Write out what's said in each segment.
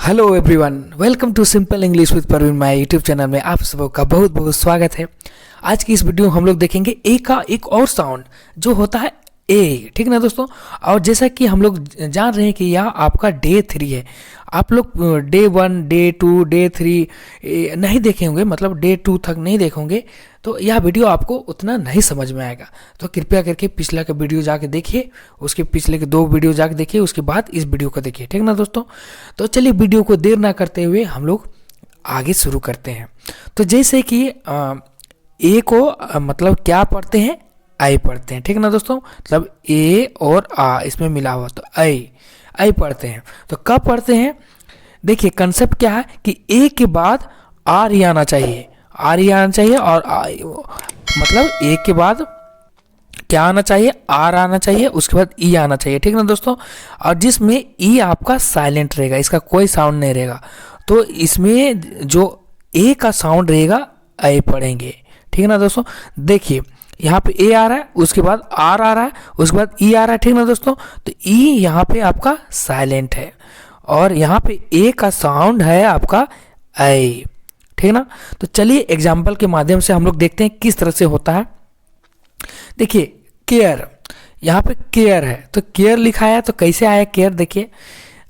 Hello everyone, welcome to simple English with Parveen. My YouTube channel में आप सबका बहुत बहुत स्वागत है। आज की इस वीडियो में हम लोग देखेंगे ए का एक और साउंड जो होता है ए, ठीक ना दोस्तों। और जैसा कि हम लोग जान रहे हैं कि यह आपका डे 3 है। आप लोग डे 1, डे 2, डे 3 नहीं देखे होंगे, मतलब डे 2 तक नहीं देखेंगे, तो यह वीडियो आपको उतना नहीं समझ में आएगा। तो कृपया करके पिछला का वीडियो जाके देखिए, उसके पिछले के 2 वीडियो जाके देखिए, उसके बाद इस वीडियो को देखिए, ठीक ना दोस्तों। तो चलिए वीडियो को देर ना करते हुए हम लोग आगे शुरू करते हैं। तो जैसे कि ए को मतलब क्या पढ़ते हैं, आई पढ़ते हैं, ठीक ना दोस्तों। मतलब ए और आ इसमें मिला हुआ, तो आई पढ़ते हैं। तो कब पढ़ते हैं, देखिए कंसेप्ट क्या है कि ए के बाद आर ही आना चाहिए, आर ही आना चाहिए। और मतलब ए के बाद क्या आना चाहिए, आर आना चाहिए, उसके बाद ई आना चाहिए, ठीक ना दोस्तों। और जिसमें ई आपका साइलेंट रहेगा, इसका कोई साउंड नहीं रहेगा, तो इसमें जो ए का साउंड रहेगा आई पढ़ेंगे, ठीक ना दोस्तों। देखिए यहाँ पे ए आ रहा है, उसके बाद आर आ रहा है, उसके बाद ई आ रहा है, ठीक ना दोस्तों। तो ई यहाँ पे आपका साइलेंट है और यहाँ पे ए का साउंड है आपका आई, ठीक ना। तो चलिए एग्जाम्पल के माध्यम से हम लोग देखते हैं किस तरह से होता है। देखिए केयर, यहाँ पे केयर है, तो केयर लिखा है, तो कैसे आया केयर, देखिए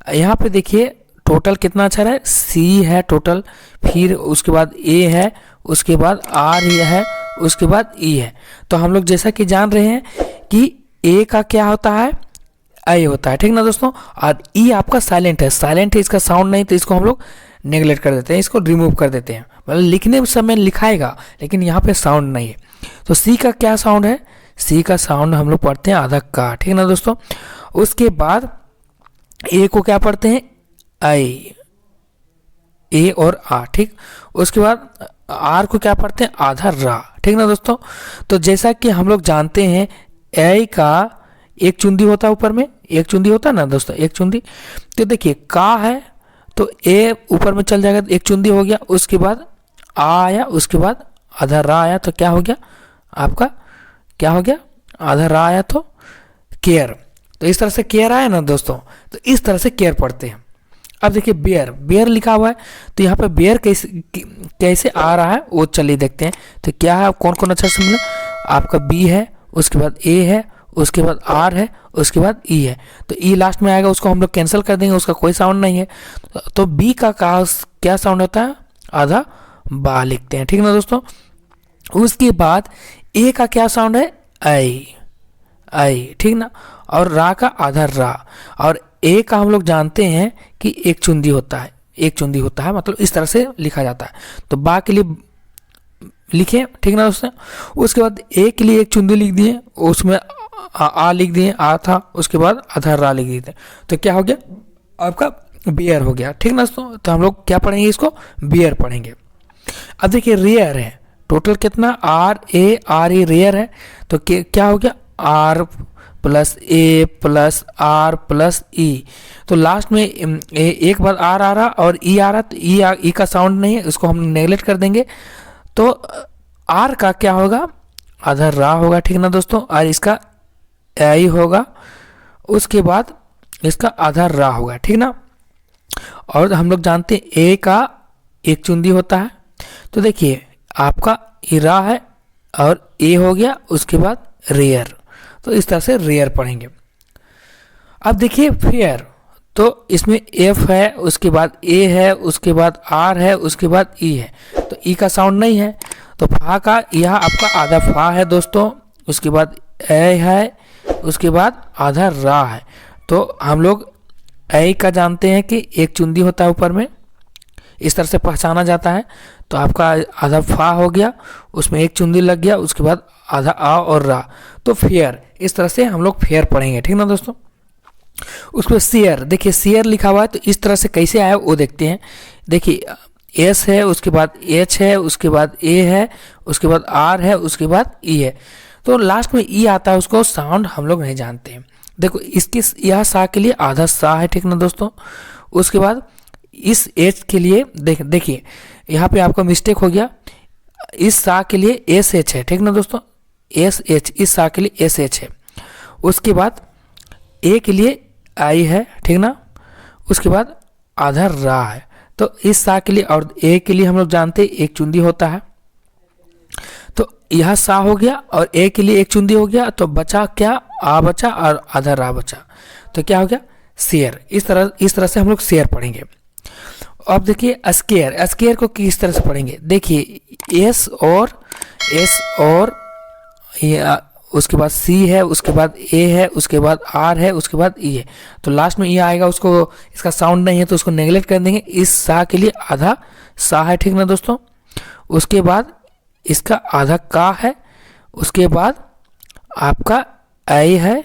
यहाँ पे देखिए टोटल कितना अच्छा है, सी है टोटल, फिर उसके बाद ए है, उसके बाद आर है, उसके बाद ई है। तो हम लोग जैसा कि जान रहे हैं कि ए का क्या होता है, आई होता है, ठीक ना दोस्तों। और ई आपका साइलेंट है, इसका साउंड नहीं, तो इसको हम लोग नेगलेक्ट कर देते हैं, इसको रिमूव कर देते हैं। मतलब लिखने समय लिखाएगा लेकिन यहाँ पे साउंड नहीं है। तो सी का क्या साउंड है, सी का साउंड हम लोग पढ़ते हैं आधा का, ठीक ना दोस्तों। उसके बाद ए को क्या पढ़ते हैं, आई, ए और आ, ठीक। उसके बाद आर को क्या पढ़ते हैं, आधा रा, ठीक ना दोस्तों। तो जैसा कि हम लोग जानते हैं ए का एक चुंदी होता है, ऊपर में एक चुंदी होता है ना दोस्तों, एक चुंदी। तो देखिए का है तो ए ऊपर में चल जाएगा, तो एक चुंदी हो गया। उसके बाद आ आया, उसके बाद आधा रा आया, तो क्या हो गया आपका, क्या हो गया, आधा रा आया तो केयर। तो इस तरह से केयर आया ना दोस्तों, तो इस तरह से केयर पढ़ते हैं। अब देखिए बेयर, बेयर लिखा हुआ है, तो यहाँ पे बेयर कैसे आ रहा है वो चलिए देखते हैं। तो क्या है, कौन कौन अच्छा से मिला, आपका बी है, उसके बाद ए है, उसके बाद आर है, उसके बाद ई है। तो ई लास्ट में आएगा, उसको हम लोग कैंसिल कर देंगे, उसका कोई साउंड नहीं है। तो बी का क्या साउंड होता है, आधा बा लिखते हैं, ठीक ना दोस्तों। उसके बाद ए का क्या साउंड है, आई, ठीक ना। और रा का आधा रा। और ए का हम लोग जानते हैं कि एक चुंदी होता है, मतलब इस तरह से लिखा जाता है। तो बा के लिए लिखे, ठीक ना दोस्तों। उसके बाद ए के लिए एक चुंदी लिख दिए, उसमें आ लिख दिए, आ था, उसके बाद आधा रा लिख दिए। तो क्या हो गया आपका बियर हो गया, ठीक ना दोस्तों। तो हम लोग क्या पढ़ेंगे, इसको बियर पढ़ेंगे। अब देखिए रेयर है, टोटल कितना, आर ए रेयर है। तो क्या हो गया, R plus A plus R plus E. तो लास्ट में एक बार आर आ रहा और ई आ रहा, तो ई का साउंड नहीं है, उसको हम नेगलेक्ट कर देंगे। तो आर का क्या होगा, आधा रा होगा, ठीक ना दोस्तों। और इसका आई होगा, उसके बाद इसका आधा रा होगा, ठीक ना। और हम लोग जानते हैं ए का एक चुंदी होता है। तो देखिए आपका रा है और ए हो गया, उसके बाद रेयर। तो इस तरह से रेयर पढ़ेंगे। अब देखिए फेयर, तो इसमें एफ है, उसके बाद ए है, उसके बाद आर है, उसके बाद ई है। तो ई का साउंड नहीं है, तो फा का यह आपका आधा फा है दोस्तों, उसके बाद ए है, उसके बाद आधा रा है। तो हम लोग ए का जानते हैं कि एक चुंदी होता है ऊपर में, इस तरह से पहचाना जाता है। तो आपका आधा फा हो गया, उसमें एक चुंदी लग गया, उसके बाद आधा आ और रा। तो फेयर, इस तरह से हम लोग फेयर पढ़ेंगे, ठीक ना दोस्तों। उसमें शेयर, देखिए शेयर लिखा हुआ है, तो इस तरह से कैसे आया वो देखते हैं। देखिए एस है, उसके बाद एच है, उसके बाद ए है, उसके बाद आर है, उसके बाद ई है। तो लास्ट में ई आता है, उसको साउंड हम लोग नहीं जानते हैं। देखो इसके यह सा के लिए आधा सा है, ठीक ना दोस्तों। उसके बाद इस एच के लिए देखिए यहाँ पे आपका मिस्टेक हो गया, इस सा के लिए एस एच है, ठीक ना दोस्तों, एस एच, इस सा के लिए एस एच है। उसके बाद ए के लिए आई है, ठीक ना। उसके बाद आधा रा है। तो इस सा के लिए और ए के लिए हम लोग जानते हैं एक चुंदी होता है। तो यह सा हो गया और ए के लिए एक चुंदी हो गया, तो बचा क्या, आ बचा और आधा रा बचा। तो क्या हो गया, शेयर। इस तरह से हम लोग शेयर पढ़ेंगे। अब देखिए स्केयर, स्केयर को किस तरह से पढ़ेंगे, देखिए एस और ये उसके बाद सी है, उसके बाद ए है, उसके बाद आर है, उसके बाद ई है। तो लास्ट में ई आएगा, उसको इसका साउंड नहीं है तो उसको नेगलेक्ट कर देंगे। इस सा के लिए आधा सा है, ठीक ना दोस्तों। उसके बाद इसका आधा का है, उसके बाद आपका आई है,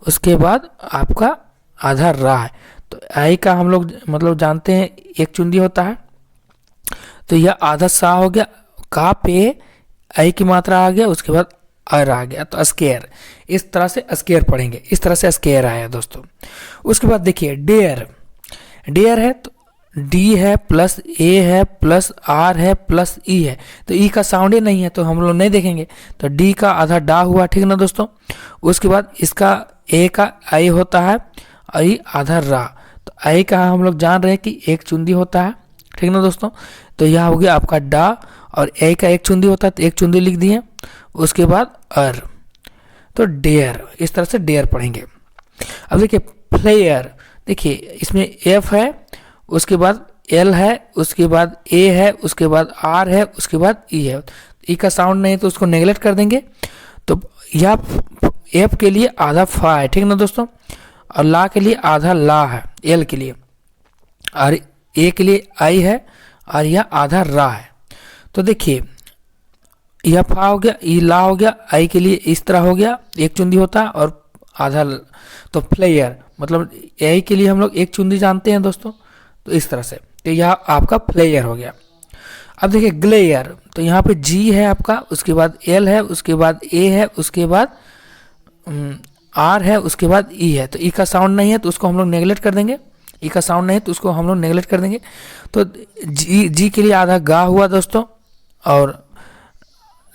उसके बाद आपका आधा रा है। तो आई का हम लोग मतलब जानते हैं एक चुंदी होता है। तो यह आधा सा हो गया, का पे आई की मात्रा आ गया, उसके बाद अर आ गया, तो स्केयर। इस तरह से स्केयर पढ़ेंगे, इस तरह से स्केयर आया दोस्तों। उसके बाद देखिए डेयर, डेयर है तो डी है प्लस ए है प्लस आर है प्लस ई है। तो ई का साउंड ही नहीं है तो हम लोग नहीं देखेंगे। तो डी का आधा डा हुआ, ठीक ना दोस्तों। उसके बाद इसका ए का आई होता है, आई आधा रा। तो आई का हम लोग जान रहे हैं कि एक चुंदी होता है, ठीक ना दोस्तों। तो यह हो गया आपका डा, और ए का एक चुंदी होता है तो एक चुंदी लिख दिए। उसके बाद अर, तो डेयर। इस तरह से डेयर पढ़ेंगे। अब देखिए प्लेयर, देखिए इसमें एफ है, उसके बाद एल है, उसके बाद ए है, उसके बाद आर है, उसके बाद ई है। ई का साउंड नहीं है तो उसको नेगलेक्ट कर देंगे। तो यह एफ के लिए आधा फा है, ठीक ना दोस्तों। और ला के लिए आधा ला है, एल के लिए, और ए के लिए आई है, और यह आधा रा है। तो देखिए यह फा हो गया, ई ला हो गया, आई के लिए इस तरह हो गया, एक चुंदी होता है और आधा। तो प्लेयर मतलब आई के लिए हम लोग एक चुंदी जानते हैं दोस्तों। तो इस तरह से, तो यह आपका प्लेयर हो गया। अब देखिए ग्लेयर, तो यहाँ पे जी है आपका, उसके बाद एल है, उसके बाद ए है, उसके बाद आर है, उसके बाद ई है। तो ई का साउंड नहीं है तो उसको हम लोग नेगलेक्ट कर देंगे। ई का साउंड नहीं है तो उसको हम लोग नेगलेक्ट कर देंगे। तो जी के लिए आधा गा हुआ दोस्तों, और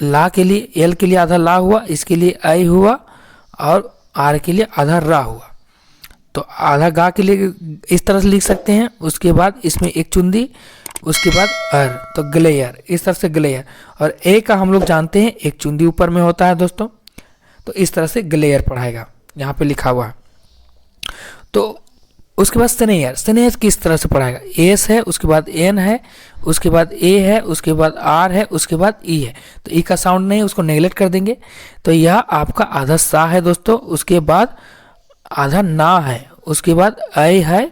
ला के लिए, एल के लिए आधा ला हुआ, इसके लिए आई हुआ, और आर के लिए आधा रा हुआ। तो आधा गा के लिए इस तरह से लिख सकते हैं। उसके बाद इसमें एक चुंदी, उसके बाद अर, तो ग्लेयर। इस तरह से ग्लेयर। और ए का हम लोग जानते हैं एक चुंदी ऊपर में होता है दोस्तों। तो इस तरह से ग्लेयर पढ़ाएगा, यहाँ पे लिखा हुआ है। तो उसके बाद स्नेयर, स्नेयर किस तरह से पढ़ाएगा, एस है, उसके बाद एन है, उसके बाद ए है, उसके बाद आर है, उसके बाद ई है। तो ई का साउंड नहीं है, उसको नेगलेक्ट कर देंगे। तो यह आपका आधा सा है दोस्तों, उसके बाद आधा ना है, उसके बाद आई है,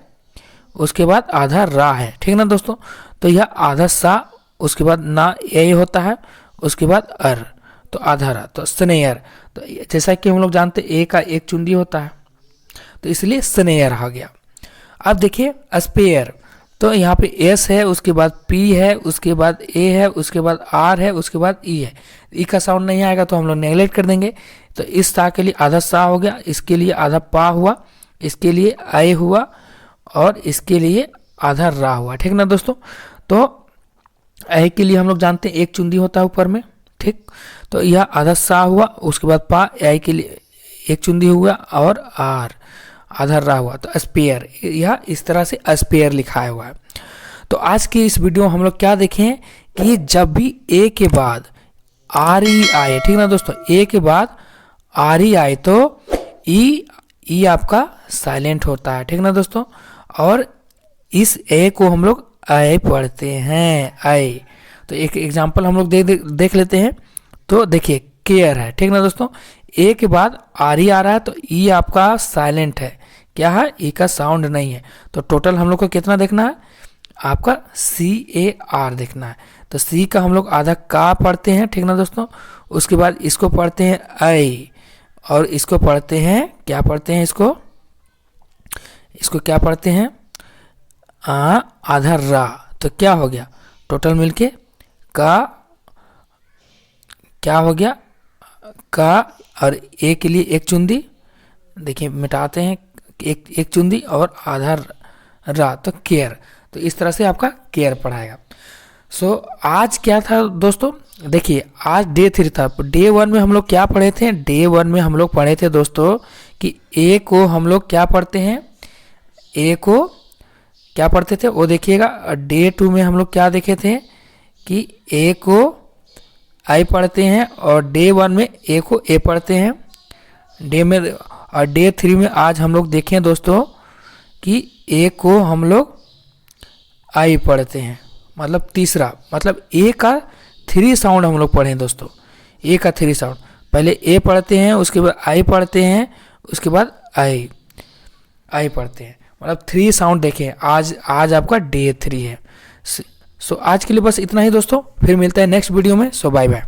उसके बाद आधा रा है, ठीक ना दोस्तों। तो यह आधा सा, उसके बाद ना ए होता है, उसके बाद अर, तो आधा रा, तो स्नेयर। तो जैसा कि हम लोग जानते हैं ए का एक चुंदी होता है, तो इसलिए स्नेयर आ गया। अब देखिए स्पेयर, तो यहाँ पे एस है, उसके बाद पी है, उसके बाद ए है, उसके बाद आर है, उसके बाद ई है। ई का साउंड नहीं आएगा तो हम लोग नेगलेक्ट कर देंगे। तो इस सा के लिए आधा सा हो गया, इसके लिए आधा पा हुआ, इसके लिए आई हुआ, और इसके लिए आधा रा हुआ, ठीक ना दोस्तों। तो आई के लिए हम लोग जानते हैं एक चुंदी होता है ऊपर में, ठीक। तो यह आधा सा हुआ, उसके बाद पा, आई के लिए एक चुंदी हुआ, और आर आधा रा हुआ, तो स्पेयर। यह इस तरह से स्पेयर लिखा हुआ है। तो आज की इस वीडियो में हम लोग क्या देखें कि जब भी ए के बाद आर ई आए, ठीक ना दोस्तों, ए के बाद आर ई आए तो ई आपका साइलेंट होता है, ठीक ना दोस्तों। और इस ए को हम लोग आई पढ़ते हैं, आई। तो एक एग्जांपल हम लोग देख लेते हैं। तो देखिए केयर है, ठीक ना दोस्तों। ए के बाद आर ई आ रहा है तो ई आपका साइलेंट है, क्या है, ई का साउंड नहीं है। तो टोटल हम लोग को कितना देखना है, आपका सी ए आर देखना है। तो सी का हम लोग आधा का पढ़ते हैं, ठीक ना दोस्तों। उसके बाद इसको पढ़ते हैं आई, और इसको पढ़ते हैं, क्या पढ़ते हैं, इसको क्या पढ़ते हैं, आधा रा। तो क्या हो गया, टोटल मिलके का, क्या हो गया, का, और ए के लिए एक चुंदी, देखिए मिटाते हैं, एक चुंदी और आधा रा, तो केयर। तो इस तरह से आपका केयर पढ़ाएगा। आज क्या था दोस्तों, देखिए आज डे 3 था। डे 1 में हम लोग क्या पढ़े थे, डे 1 में हम लोग पढ़े थे दोस्तों कि ए को हम लोग क्या पढ़ते हैं, ए को क्या पढ़ते थे वो देखिएगा। डे 2 में हम लोग क्या देखे थे कि ए को आई पढ़ते हैं और डे 1 में ए को ए पढ़ते हैं। और डे 3 में आज हम लोग देखें दोस्तों कि ए को हम लोग आई पढ़ते हैं, मतलब तीसरा, मतलब ए का 3 साउंड हम लोग पढ़ें दोस्तों। ए का 3 साउंड, पहले ए पढ़ते हैं, उसके बाद आई पढ़ते हैं, उसके बाद आई पढ़ते हैं, मतलब 3 साउंड देखें। आज आपका डे 3 है। सो आज के लिए बस इतना ही दोस्तों, फिर मिलता है नेक्स्ट वीडियो में। सो बाय बाय।